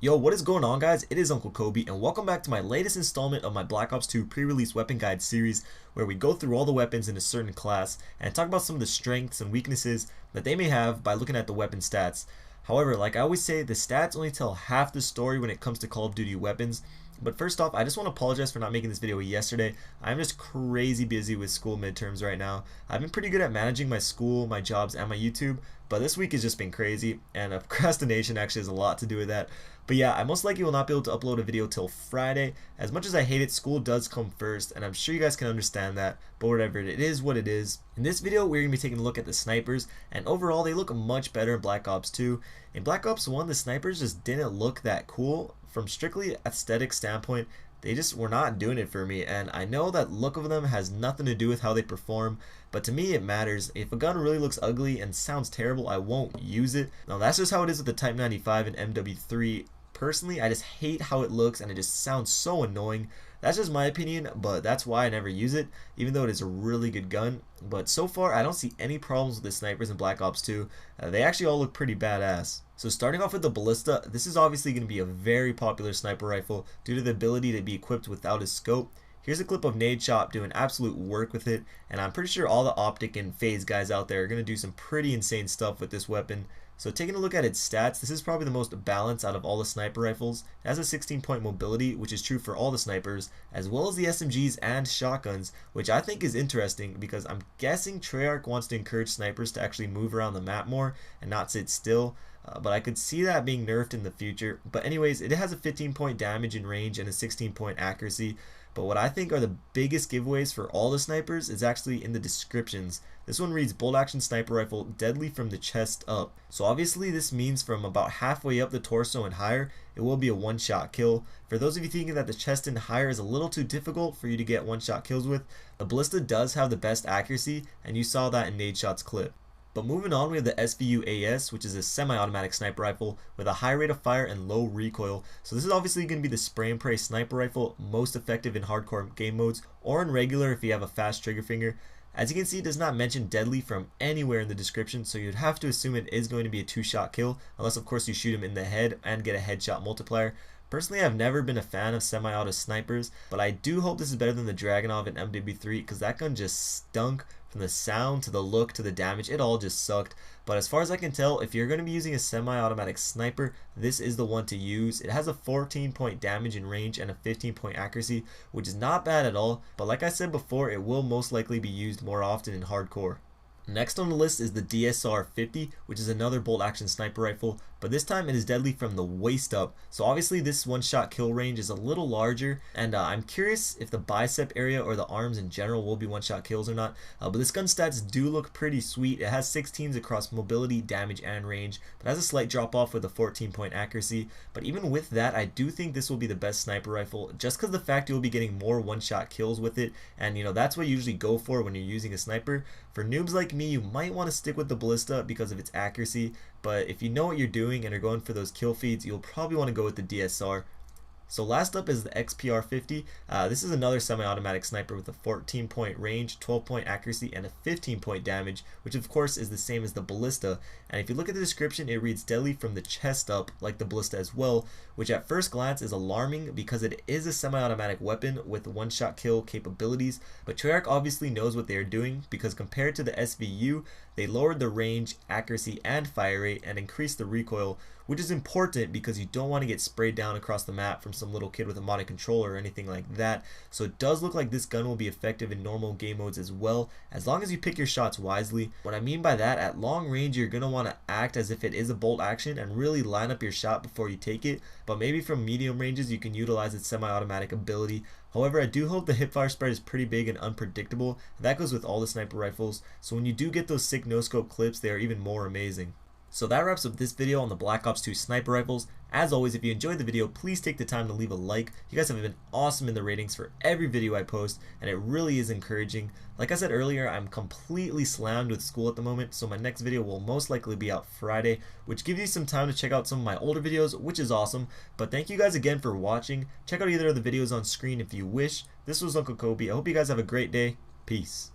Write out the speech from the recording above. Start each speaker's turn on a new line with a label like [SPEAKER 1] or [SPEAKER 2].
[SPEAKER 1] Yo, what is going on, guys? It is Uncle Kobe, and welcome back to my latest installment of my Black Ops 2 pre-release weapon guide series, where we go through all the weapons in a certain class and talk about some of the strengths and weaknesses that they may have by looking at the weapon stats. However, like I always say, the stats only tell half the story when it comes to Call of Duty weapons. But first off, I just want to apologize for not making this video yesterday. I'm just crazy busy with school midterms right now. I've been pretty good at managing my school, my jobs, and my YouTube, but this week has just been crazy, and procrastination actually has a lot to do with that. But yeah, I most likely will not be able to upload a video till Friday. As much as I hate it, school does come first, and I'm sure you guys can understand that, but whatever, it is what it is. In this video, we're going to be taking a look at the snipers, and overall, they look much better in Black Ops 2. In Black Ops 1, the snipers just didn't look that cool. From strictly aesthetic standpoint, they just were not doing it for me, and I know that look of them has nothing to do with how they perform, but to me it matters. If a gun really looks ugly and sounds terrible, I won't use it. Now that's just how it is with the Type 95 and MW3. Personally, I just hate how it looks and it just sounds so annoying. That's just my opinion, but that's why I never use it, even though it is a really good gun. But so far, I don't see any problems with the snipers in Black Ops 2. They actually all look pretty badass. So starting off with the Ballista, this is obviously going to be a very popular sniper rifle due to the ability to be equipped without a scope. Here's a clip of Nadeshot doing absolute work with it, and I'm pretty sure all the Optic and FaZe guys out there are going to do some pretty insane stuff with this weapon. So taking a look at its stats, this is probably the most balanced out of all the sniper rifles. It has a 16-point mobility, which is true for all the snipers, as well as the SMGs and shotguns, which I think is interesting because I'm guessing Treyarch wants to encourage snipers to actually move around the map more and not sit still. But I could see that being nerfed in the future. But anyways, it has a 15-point damage in range and a 16-point accuracy. But what I think are the biggest giveaways for all the snipers is actually in the descriptions. This one reads bolt action sniper rifle, deadly from the chest up. So obviously this means from about halfway up the torso and higher, it will be a one-shot kill. For those of you thinking that the chest and higher is a little too difficult for you to get one-shot kills with, the Ballista does have the best accuracy, and you saw that in Nadeshot's clip. But moving on, we have the SVU AS, which is a semi-automatic sniper rifle with a high rate of fire and low recoil. So this is obviously going to be the spray and pray sniper rifle, most effective in hardcore game modes or in regular if you have a fast trigger finger. As you can see, it does not mention deadly from anywhere in the description, so you'd have to assume it is going to be a two-shot kill, unless of course you shoot him in the head and get a headshot multiplier. Personally, I've never been a fan of semi-auto snipers, but I do hope this is better than the Dragunov and MW3 because that gun just stunk. From the sound to the look to the damage, it all just sucked. But as far as I can tell, if you're going to be using a semi-automatic sniper, this is the one to use. It has a 14-point damage in range and a 15-point accuracy, which is not bad at all. But like I said before, it will most likely be used more often in hardcore. Next on the list is the DSR-50, which is another bolt action sniper rifle, but this time it is deadly from the waist up. So obviously this one-shot kill range is a little larger, and I'm curious if the bicep area or the arms in general will be one-shot kills or not. But this gun stats do look pretty sweet. It has 16s across mobility, damage, and range, but has a slight drop off with a 14-point accuracy. But even with that, I do think this will be the best sniper rifle, just because the fact you'll be getting more one-shot kills with it, and you know that's what you usually go for when you're using a sniper. For noobs like me, you might want to stick with the Ballista because of its accuracy, but if you know what you're doing and are going for those kill feeds, you'll probably want to go with the DSR. So last up is the XPR-50. This is another semi-automatic sniper with a 14-point range, 12-point accuracy, and a 15-point damage, which of course is the same as the Ballista. And if you look at the description, it reads deadly from the chest up, like the Ballista as well, which at first glance is alarming because it is a semi-automatic weapon with one-shot kill capabilities. But Treyarch obviously knows what they are doing because compared to the SVU, they lowered the range, accuracy, and fire rate and increased the recoil, which is important because you don't want to get sprayed down across the map from some little kid with a modded controller or anything like that. So it does look like this gun will be effective in normal game modes as well, as long as you pick your shots wisely. What I mean by that, at long range you're going to want to act as if it is a bolt action and really line up your shot before you take it, but maybe from medium ranges you can utilize its semi-automatic ability. However, I do hope the hipfire spread is pretty big and unpredictable, and that goes with all the sniper rifles, so when you do get those sick no-scope clips, they are even more amazing. So that wraps up this video on the Black Ops 2 sniper rifles. As always, if you enjoyed the video, please take the time to leave a like. You guys have been awesome in the ratings for every video I post, and it really is encouraging. Like I said earlier, I'm completely slammed with school at the moment, so my next video will most likely be out Friday, which gives you some time to check out some of my older videos, which is awesome. But thank you guys again for watching. Check out either of the videos on screen if you wish. This was Uncle Kobe. I hope you guys have a great day. Peace.